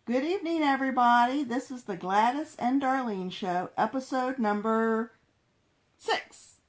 Good evening, everybody. This is the Gladys and Darlene Show, episode number 6.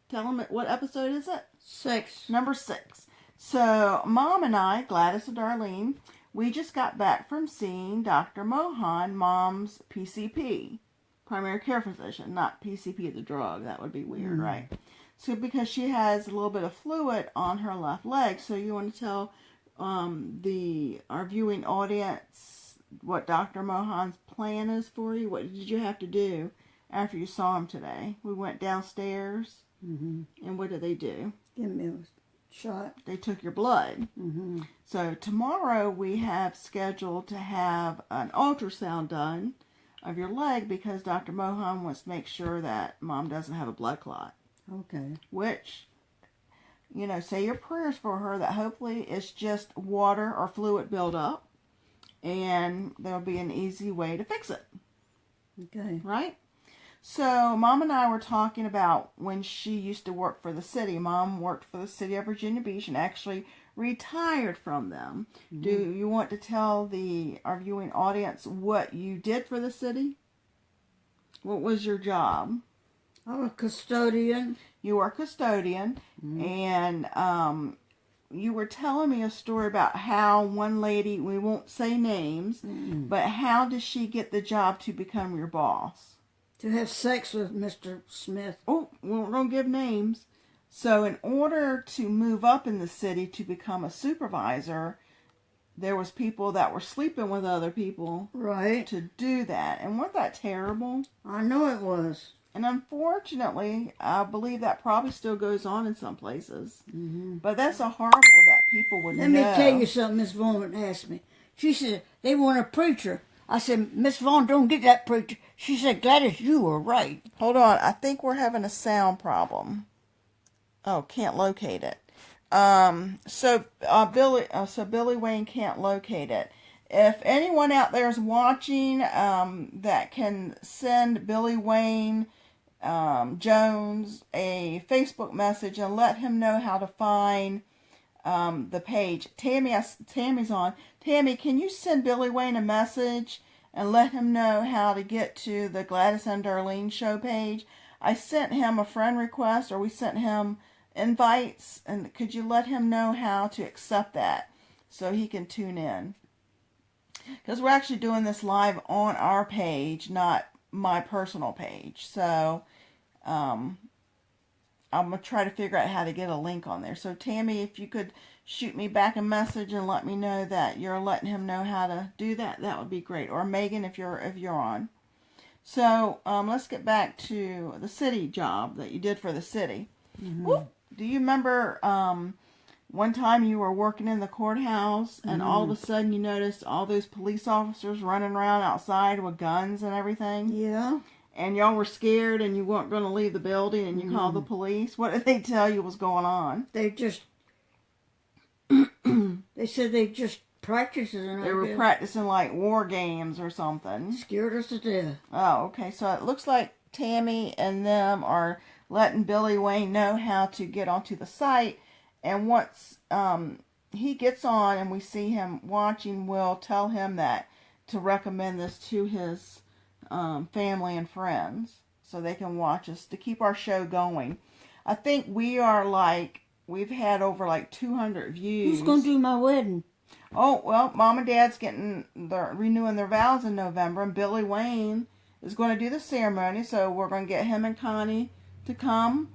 Tell them what episode is it? 6. Number 6. So, Mom and I, Gladys and Darlene, we just got back from seeing Dr. Mohan, Mom's PCP, primary care physician, not PCP the drug. That would be weird, right? So, because she has a little bit of fluid on her left leg, so you want to tell our viewing audience what Dr. Mohan's plan is for you. What did you have to do after you saw him today? We went downstairs, and what did they do? Give me a shot. They took your blood. So tomorrow we have scheduled to have an ultrasound done of your leg because Dr. Mohan wants to make sure that Mom doesn't have a blood clot. Okay. Which, say your prayers for her that hopefully it's just water or fluid buildup. And there'll be an easy way to fix it. Okay. Right? So, Mom and I were talking about when she used to work for the city. Mom worked for the city of Virginia Beach and actually retired from them. Do you want to tell our viewing audience what you did for the city? What was your job? I was a custodian. You were a custodian. And you were telling me a story about how one lady, we won't say names, but how did she get the job to become your boss? To have sex with Mr. Smith. Oh, we're going to give names. So in order to move up in the city to become a supervisor, there was people that were sleeping with other people. Right. To do that. And wasn't that terrible? I know it was. And unfortunately, I believe that probably still goes on in some places. But that's so horrible that people would know. Let me tell you something Miss Vaughn asked me. She said, they want a preacher. I said, Miss Vaughn, don't get that preacher. She said, Gladys, you were right. Hold on. I think we're having a sound problem. Oh, can't locate it. So Billy Wayne can't locate it. If anyone out there is watching that can send Billy Wayne Jones a Facebook message and let him know how to find the page. Tammy's on. Tammy, can you send Billy Wayne a message and let him know how to get to the Gladys and Darlene show page? I sent him a friend request, or we sent him invites, and could you let him know how to accept that so he can tune in? Because we're actually doing this live on our page, not my personal page. So, I'm going to try to figure out how to get a link on there. So, Tammy, if you could shoot me back a message and let me know that you're letting him know how to do that, that would be great. Or Megan, if you're on. So, let's get back to the city job that you did for the city. Do you remember one time you were working in the courthouse and all of a sudden you noticed all those police officers running around outside with guns and everything? Yeah. And y'all were scared and you weren't going to leave the building and you called the police? What did they tell you was going on? They said they just practicing. They were practicing like war games or something. Scared us to death. Oh, okay. So it looks like Tammy and them are letting Billy Wayne know how to get onto the site. And once he gets on and we see him watching, we'll tell him that to recommend this to his family and friends so they can watch us to keep our show going. I think we've had over 200 views. Who's going to do my wedding? Oh, well, Mom and Dad's renewing their vows in November, and Billy Wayne is going to do the ceremony, so we're going to get him and Connie to come.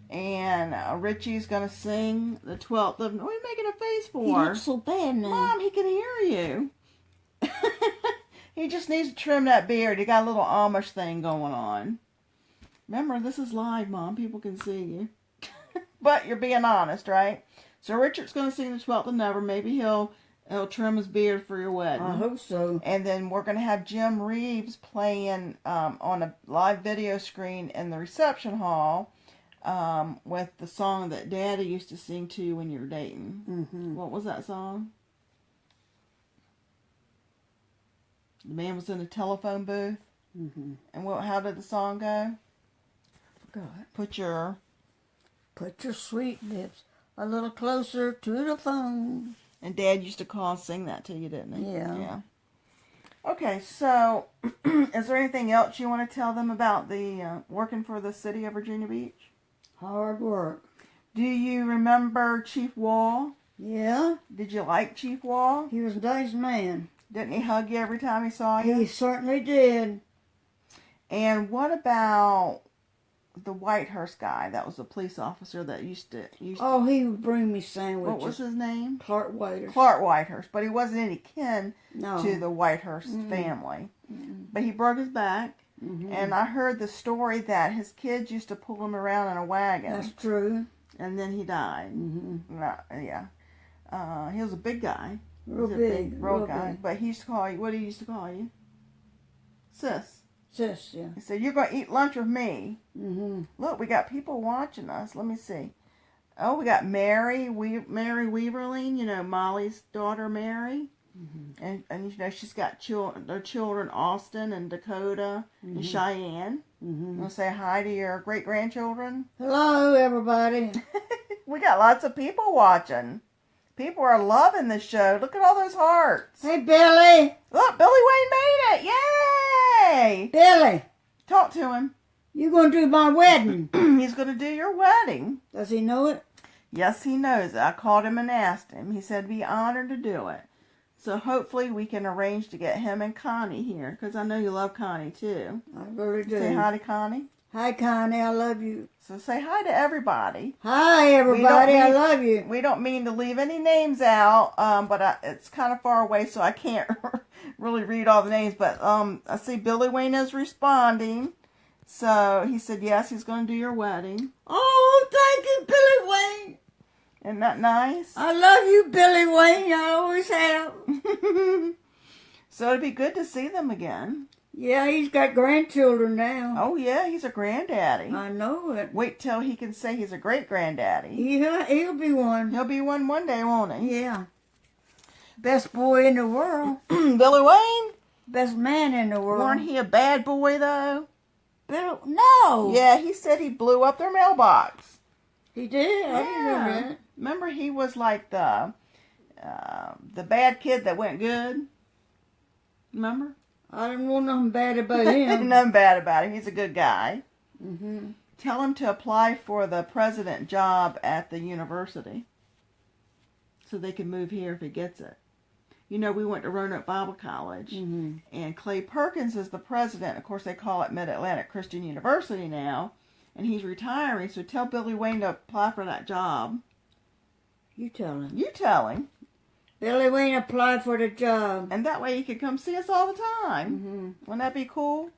And Richie's going to sing the 12th of... What are you making a face for? He looks so bad now. Mom, he can hear you. He just needs to trim that beard. He got a little Amish thing going on. Remember, this is live, Mom. People can see you. But you're being honest, right? So Richard's going to sing the 12th of November. Maybe he'll trim his beard for your wedding. I hope so. And then we're going to have Jim Reeves playing on a live video screen in the reception hall. With the song that Daddy used to sing to you when you were dating. What was that song? The man was in a telephone booth. And how did the song go? Forgot. Put your sweet lips a little closer to the phone. And Dad used to call and sing that to you, didn't he? Yeah. Okay, so is there anything else you want to tell them about the working for the city of Virginia Beach? Hard work. Do you remember Chief Wall? Yeah, Did you like Chief Wall? he was a nice man. Didn't he hug you every time he saw you? He certainly did. And what about the Whitehurst guy? That was a police officer that used to. Oh, he would bring me sandwiches. What was his name? Clark Waiters. Clark Whitehurst, but he wasn't any kin No. to the Whitehurst family. But he broke his back, and I heard the story that his kids used to pull him around in a wagon. That's true. And then he died. Yeah. He was a big guy. Real He was a big. real Real guy. big. But he used to call you, what did he used to call you? Sis. Sis, yeah. He said, you're going to eat lunch with me. Mm-hmm. Look, we got people watching us. Let me see. Oh, we got Mary Weaverling, you know, Molly's daughter, Mary. And you know, she's got their children, Austin and Dakota and Cheyenne. Want to say hi to your great-grandchildren? Hello, everybody. We got lots of people watching. People are loving this show. Look at all those hearts. Hey, Billy. Look, Billy Wayne made it. Yay! Billy, Talk to him. you going to do my wedding? He's going to do your wedding. Does he know it? Yes, he knows it. I called him and asked him. He said he'd be honored to do it. So hopefully we can arrange to get him and Connie here, because I know you love Connie too. I really do. Say hi to Connie. Hi, Connie. I love you. So say hi to everybody. Hi, everybody. I love you. We don't mean to leave any names out, but it's kind of far away, so I can't really read all the names. But I see Billy Wayne is responding. So he said, yes, he's going to do your wedding. Oh, thank you, Billy Wayne. Isn't that nice? I love you, Billy Wayne. I always have. So it'd be good to see them again. Yeah, he's got grandchildren now. Oh, yeah, he's a granddaddy. I know it. Wait till he can say he's a great-granddaddy. He'll be one. He'll be one day, won't he? Yeah. Best boy in the world. Billy Wayne? Best man in the world. Weren't he a bad boy, though? Billy, no. Yeah, he said he blew up their mailbox. He did? I didn't know that. Remember, he was like the bad kid that went good? Remember? I don't know nothing bad about him. Nothing bad about him. He's a good guy. Mm-hmm. Tell him to apply for the president job at the university so they can move here if he gets it. You know, we went to Roanoke Bible College, and Clay Perkins is the president. Of course, they call it Mid-Atlantic Christian University now, and he's retiring, so tell Billy Wayne to apply for that job. You tell him. You tell him. Billy Wayne applied for the job. And that way he could come see us all the time. Wouldn't that be cool?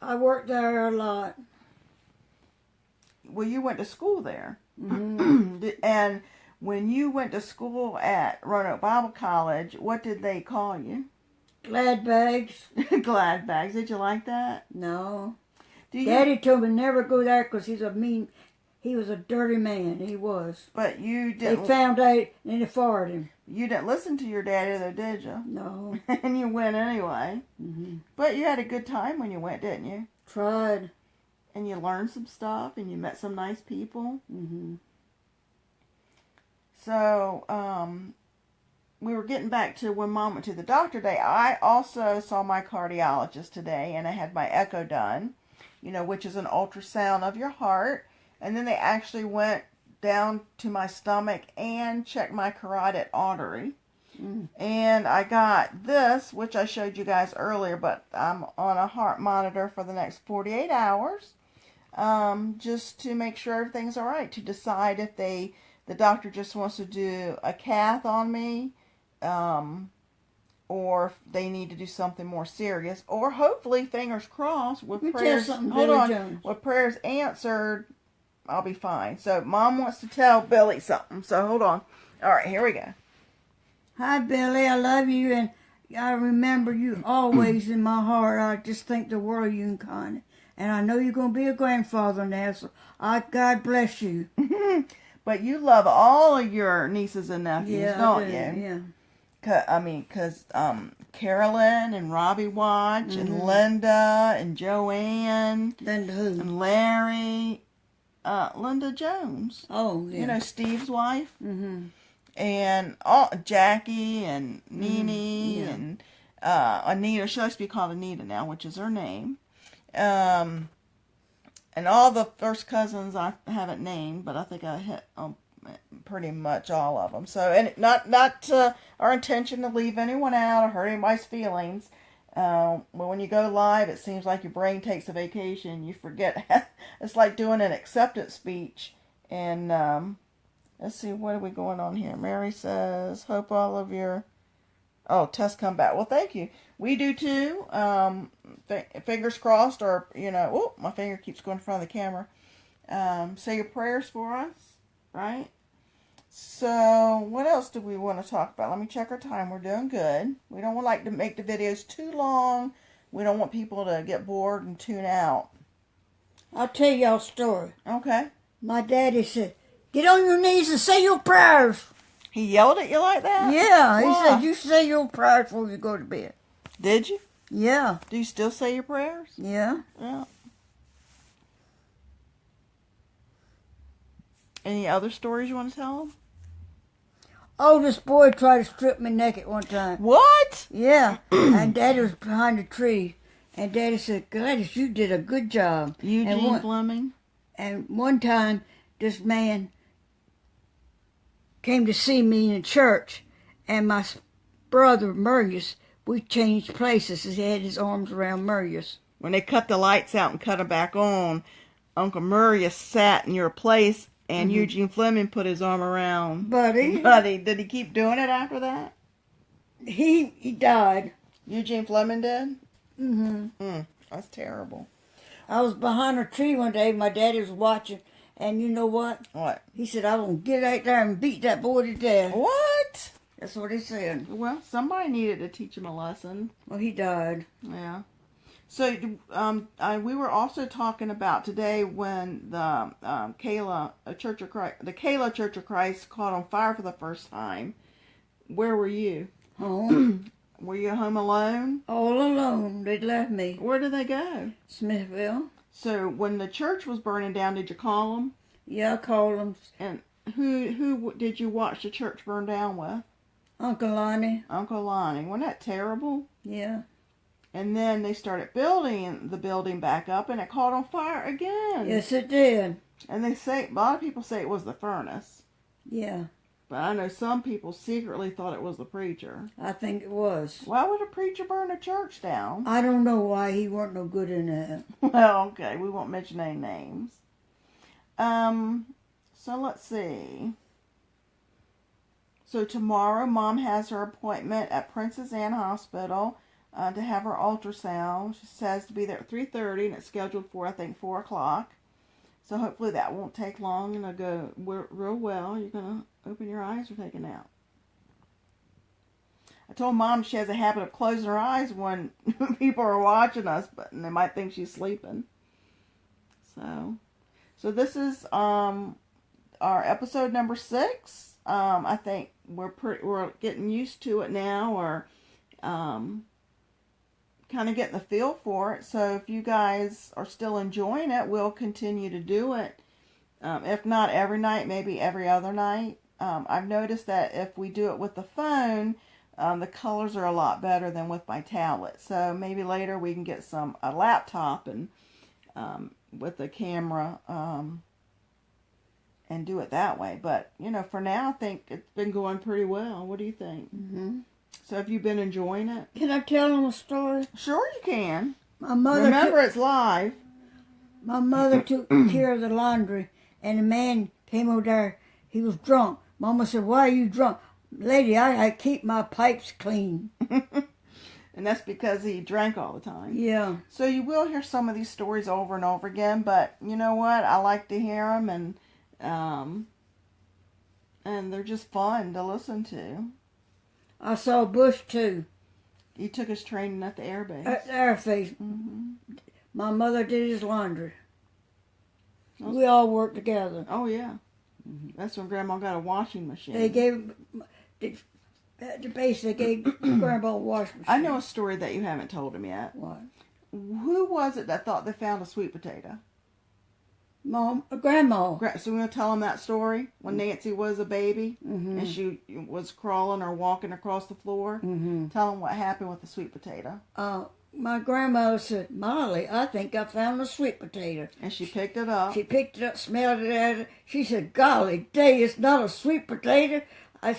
I worked there a lot. Well, you went to school there. And when you went to school at Roanoke Bible College, what did they call you? Glad bags. Glad bags. Did you like that? No. Do you? Daddy told me never go there because he was a dirty man. He was. But you They didn't. found out and they fired him. You didn't listen to your daddy, though, did you? No. And you went anyway. But you had a good time when you went, didn't you? Tried. And you learned some stuff, and you met some nice people. So, we were getting back to when Mom went to the doctor today. I also saw my cardiologist today, and I had my echo done, you know, which is an ultrasound of your heart. And then they actually went down to my stomach and checked my carotid artery. And I got this, which I showed you guys earlier, but I'm on a heart monitor for the next 48 hours, just to make sure everything's all right, to decide if the doctor just wants to do a cath on me, or if they need to do something more serious, or hopefully, fingers crossed, with prayers, with prayers answered, I'll be fine. So Mom wants to tell Billy something, so hold on. All right, here we go. Hi, Billy. I love you, and I remember you always in my heart. I just think the world of you and Connie. And I know you're going to be a grandfather now, so God bless you. But you love all of your nieces and nephews, don't you? Yeah. Because Carolyn and Robbie watch, and Linda and Joanne. Linda who? And Larry. Linda Jones. Oh, yeah. You know, Steve's wife. And Jackie and Nene Anita. She likes to be called Anita now, which is her name. And all the first cousins I haven't named, but I think I hit pretty much all of them. So, and not our intention to leave anyone out or hurt anybody's feelings. But when you go live, it seems like your brain takes a vacation. You forget. It's like doing an acceptance speech. And let's see, what are we going on here? Mary says, hope all of your tests come back. Well, thank you. We do too. Fingers crossed, or my finger keeps going in front of the camera. Say your prayers for us, right? So, what else do we want to talk about? Let me check our time. We're doing good. We don't like to make the videos too long. We don't want people to get bored and tune out. I'll tell y'all a story. Okay. My daddy said, get on your knees and say your prayers. He yelled at you like that? Yeah, he Why? said, you say your prayers before you go to bed. Did you? Yeah. Do you still say your prayers? Yeah. Yeah. Any other stories you want to tell them? Oh, this boy tried to strip me naked one time. What? Yeah. And Daddy was behind a tree. And Daddy said, Gladys, you did a good job. Eugene Fleming? And one time, this man came to see me in church. And my brother, Murius, we changed places. He had his arms around Murius. When they cut the lights out and cut them back on, Uncle Murius sat in your place. And Eugene Fleming put his arm around Buddy. Did he keep doing it after that? He died. Eugene Fleming did? Mm-hmm. That's terrible. I was behind a tree one day. My daddy was watching. And you know what? What? He said, I'm going to get out there and beat that boy to death. What? That's what he said. Well, somebody needed to teach him a lesson. Well, he died. Yeah. So, we were also talking about today when the Kayla Church of Christ caught on fire for the first time. Where were you? Home. Were you home alone? All alone. They left me. Where did they go? Smithville. So, when the church was burning down, did you call them? Yeah, I called them. And who did you watch the church burn down with? Uncle Lonnie. Uncle Lonnie. Wasn't that terrible? Yeah. And then they started building the building back up, and it caught on fire again. Yes, it did. And they say, a lot of people say it was the furnace. Yeah. But I know some people secretly thought it was the preacher. I think it was. Why would a preacher burn a church down? I don't know why he weren't no good in that. Well, okay, we won't mention any names. So let's see. So tomorrow, Mom has her appointment at Princess Anne Hospital to have her ultrasound. She says to be there at 3:30, and it's scheduled for, I think, 4 o'clock. So hopefully that won't take long, and it'll go real well. You're going to open your eyes or take a nap? I told Mom she has a habit of closing her eyes when people are watching us, and they might think she's sleeping. So this is our episode number 6. I think we're getting used to it now, or kind of getting the feel for it. So if you guys are still enjoying it, we'll continue to do it. If not every night, maybe every other night. I've noticed that if we do it with the phone, the colors are a lot better than with my tablet. So maybe later we can get a laptop and with the camera and do it that way. But, for now, I think it's been going pretty well. What do you think? Mm-hmm. So have you been enjoying it? Can I tell them a story? Sure you can. My mother Remember, it's live. My mother took care of the laundry, and a man came over there. He was drunk. Mama said, why are you drunk? Lady, I keep my pipes clean. And that's because he drank all the time. Yeah. So you will hear some of these stories over and over again, but you know what? I like to hear them, and they're just fun to listen to. I saw Bush, too. He took his training at the air base. At the air base. Mm-hmm. My mother did his laundry. We all worked together. Oh, yeah. That's when Grandma got a washing machine. They gave, at the base, they gave Grandma a washing machine. I know a story that you haven't told him yet. What? Who was it that thought they found a sweet potato? Mom, grandma. So we're going to tell them that story when Nancy was a baby Mm-hmm. and she was crawling or walking across the floor. Mm-hmm. Tell them what happened with the sweet potato. My grandmother said, Molly, I think I found a sweet potato. And she picked it up. She picked it up, smelled it at it. She said, golly day, it's not a sweet potato.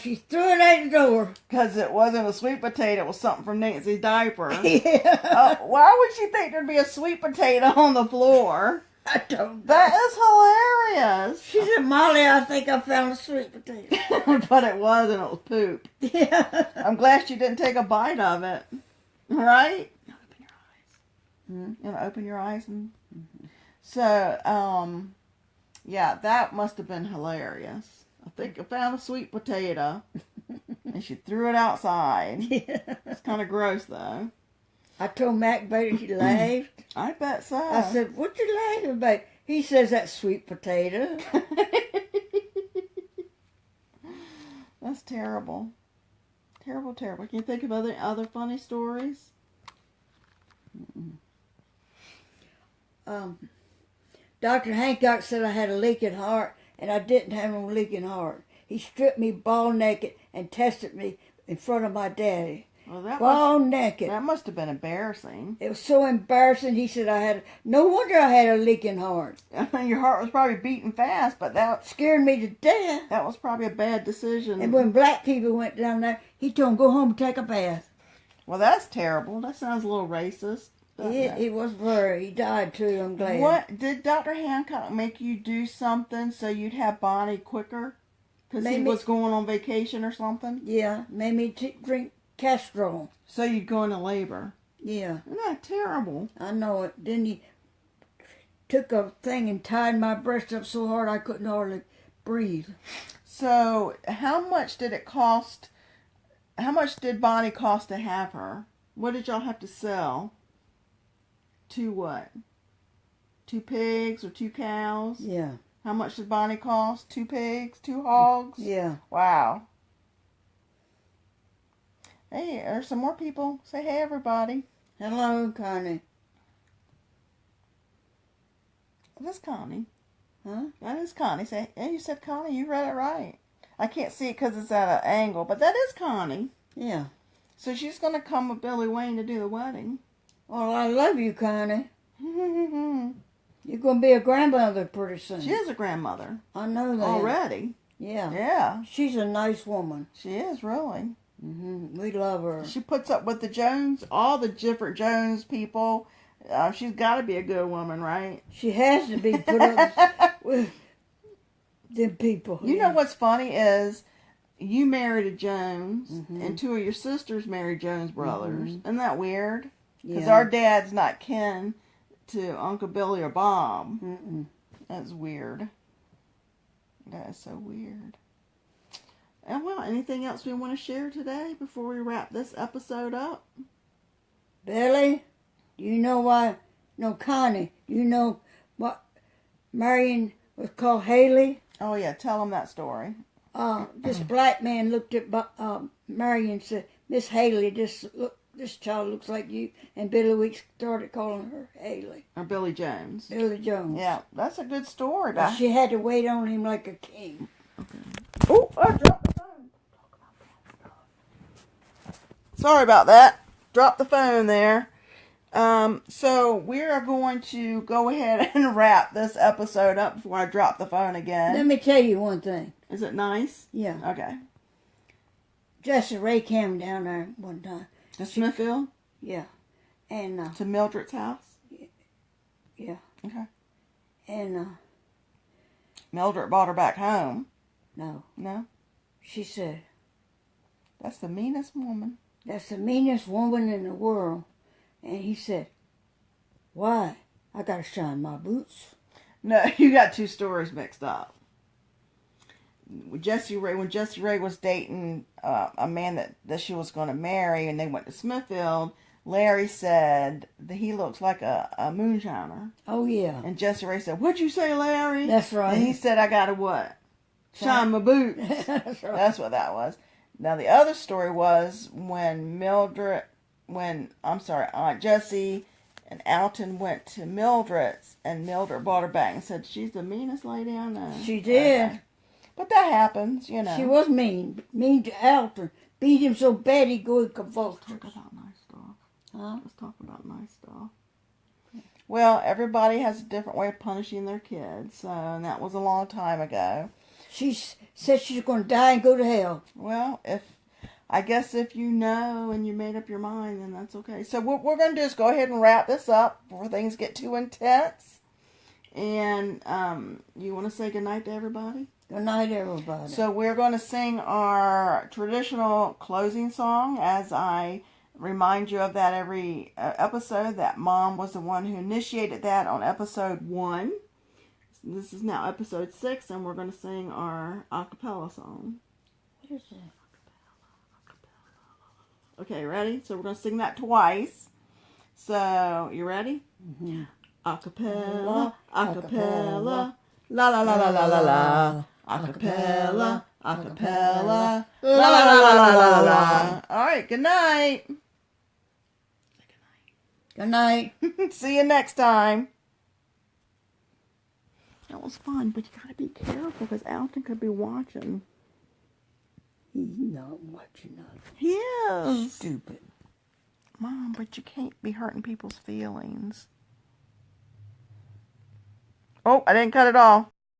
She threw it at the door. Because it wasn't a sweet potato. It was something from Nancy's diaper. Yeah. Why would she think there'd be a sweet potato on the floor? I don't know. That is hilarious. She said, Molly, I think I found a sweet potato. But it wasn't. It was poop. Yeah. I'm glad she didn't take a bite of it. Right? Open your eyes. Hmm? You want to open your eyes? So, yeah, that must have been hilarious. I think I found a sweet potato. And she threw it outside. Yeah. It's kind of gross, though. I told Mac about it. He laughed. I bet so. I said, what you laughing about? He says, that sweet potato. That's terrible. Terrible, terrible. Can you think of other funny stories? Dr. Hancock said I had a leaking heart, and I didn't have no leaking heart. He stripped me bald naked and tested me in front of my daddy. Well, Bald naked. that must have been embarrassing. It was so embarrassing. He said no wonder I had a leaking heart. Your heart was probably beating fast, but that Scared me to death. was probably a bad decision. And when black people went down there, he told them go home and take a bath. Well, that's terrible. That sounds a little racist. doesn't it? It was very. He died too, I'm glad. What did Dr. Hancock make you do something so you'd have Bonnie quicker? Because he was going on vacation or something? Yeah, made me drink Castrol. So you'd go into labor. Yeah, Isn't that terrible? I know it. Then he took a thing and tied my breast up so hard I couldn't hardly breathe. So how much did it cost? How much did Bonnie cost to have her? What did y'all have to sell? 2 what? 2 pigs or 2 cows? Yeah. How much did Bonnie cost? 2 pigs? 2 hogs? Yeah. Wow. Hey, there's some more people. Say hey, everybody. Hello, Connie. That's Connie. Huh? That is Connie. Say, hey, you said Connie. You read it right. I can't see it because it's at an angle, but that is Connie. Yeah. So she's going to come with Billy Wayne to do the wedding. Well, I love you, Connie. You're going to be a grandmother pretty soon. She is a grandmother. I know that. Already. Yeah. Yeah. She's a nice woman. She is, really. We love her. She puts up with the Jones, all the different Jones people. She's got to be a good woman, right? She has to be put up with them people. You know what's funny is you married a Jones, and 2 of your sisters married Jones brothers. Isn't that weird? Because our dad's not kin to Uncle Billy or Bob. That's weird. That is so weird. And well, anything else we want to share today before we wrap this episode up? Billy, do you know why? No, Connie, you know what Marion was called Haley? Oh yeah, tell them that story. This black man looked at Marion and said, Miss Haley, this child looks like you. And Billy Weeks started calling her Haley. Or Billy Jones. Billy Jones. Yeah, that's a good story. But she had to wait on him like a king. Okay. Oh, I dropped the phone. Sorry about that. Dropped the phone there. So we are going to go ahead and wrap this episode up before I drop the phone again. Let me tell you one thing. Is it nice? Yeah. Okay. Jesse Ray came down there one time. To Smithfield? Yeah. And, to Mildred's house? Yeah. Okay. And, Mildred brought her back home. No. No? She said, that's the meanest woman. That's the meanest woman in the world. And he said, why? I gotta shine my boots. No, you got 2 stories mixed up. When Jesse Ray was dating a man that she was going to marry, and they went to Smithfield, Larry said that he looks like a moonshiner. Oh, yeah. And Jesse Ray said, what'd you say, Larry? That's right. And he said, I got to what? Shine my boots. That's right. That's what that was. Now, the other story was when Aunt Jessie And Alton went to Mildred's, and Mildred brought her back and said, she's the meanest lady I know. She did. Okay. But that happens, you know. She was mean. Mean to Alton. Beat him so bad he'd go in convulsions. Talk about nice stuff. Huh? Let's talk about nice stuff. Well, everybody has a different way of punishing their kids, so, and that was a long time ago. She said she's going to die and go to hell. Well, I guess if you know and you made up your mind, then that's okay. So what we're going to do is go ahead and wrap this up before things get too intense. And you want to say goodnight to everybody? Good night, everybody. So we're going to sing our traditional closing song, as I remind you of that every episode. That Mom was the one who initiated that on episode 1. This is now episode 6, and we're going to sing our a cappella song. What is that? Okay, ready? So we're going to sing that twice. So, you ready? Mm-hmm. Acapella, acapella, la la la la la la la. Acapella, acapella, la la la la la la la. All right, good night. Good night. See you next time. That was fun, but you gotta be careful because Alton could be watching. He's not watching us. He is. Stupid. Mom, but you can't be hurting people's feelings. Oh, I didn't cut it off.